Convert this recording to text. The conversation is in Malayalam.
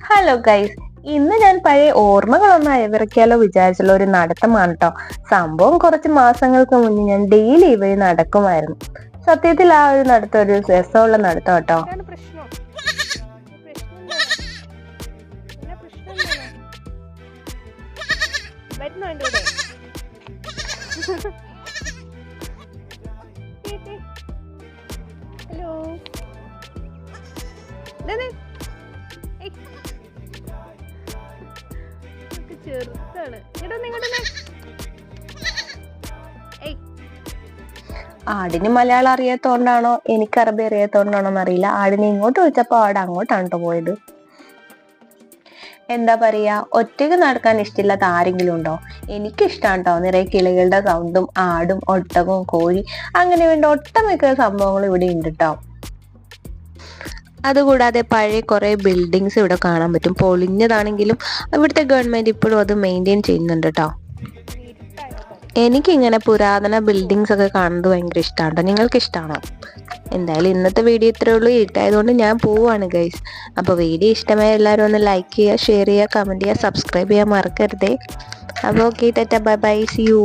ഹലോ ഗൈസ്, ഇന്ന് ഞാൻ പഴയ ഓർമ്മകളൊന്ന് അയവിറക്കിയാലോ വിചാരിച്ചുള്ള ഒരു നടത്തമാണ് കേട്ടോ. സംഭവം കുറച്ച് മാസങ്ങൾക്ക് മുന്നേ ഞാൻ ഡെയിലി ഇവഴി നടക്കുമായിരുന്നു. സത്യത്തിൽ ആ ഒരു നടത്തം ഒരു രസമുള്ള നടത്തം കേട്ടോ. ഹലോ ചെറുതാണ്. ആടിന് മലയാളം അറിയാത്തോണ്ടാണോ എനിക്ക് അറബി അറിയാത്തോണ്ടാണോ എന്നറിയില്ല, ആടിനെ ഇങ്ങോട്ട് വിളിച്ചപ്പോ ആട് അങ്ങോട്ടാണ് കേട്ടോ പോയത്. എന്താ പറയാ, ഒറ്റയ്ക്ക് നടക്കാൻ ഇഷ്ടമില്ലാത്ത ആരെങ്കിലും ഉണ്ടോ? എനിക്കിഷ്ടമാണ് കേട്ടോ. നിറയെ കിളികളുടെ സൗണ്ടും ആടും ഒട്ടകവും കോഴി അങ്ങനെ വേണ്ട ഒട്ടമിക്ക സംഭവങ്ങളും ഇവിടെ ഉണ്ട് കേട്ടോ. അതുകൂടാതെ പഴയ കുറെ ബിൽഡിങ്സ് ഇവിടെ കാണാൻ പറ്റും. പൊളിഞ്ഞതാണെങ്കിലും ഇവിടുത്തെ ഗവൺമെന്റ് ഇപ്പോഴും അത് മെയിൻറ്റെയിൻ ചെയ്യുന്നുണ്ട് കേട്ടോ. എനിക്കിങ്ങനെ പുരാതന ബിൽഡിങ്സ് ഒക്കെ കാണുന്നത് ഭയങ്കര ഇഷ്ടമാണ്. നിങ്ങൾക്ക് ഇഷ്ടമാണോ? എന്തായാലും ഇന്നത്തെ വീഡിയോ ഇത്രയേ ഉള്ളൂ. ഇട്ടായതുകൊണ്ട് ഞാൻ പോവാണ് ഗൈസ്. അപ്പോൾ വീഡിയോ ഇഷ്ടമായ എല്ലാവരും ഒന്ന് ലൈക്ക് ചെയ്യുക, ഷെയർ ചെയ്യുക, കമൻറ്റ് ചെയ്യുക, സബ്സ്ക്രൈബ് ചെയ്യാൻ മറക്കരുതേ. അപ്പോൾ okay, tata, bye bye, see U.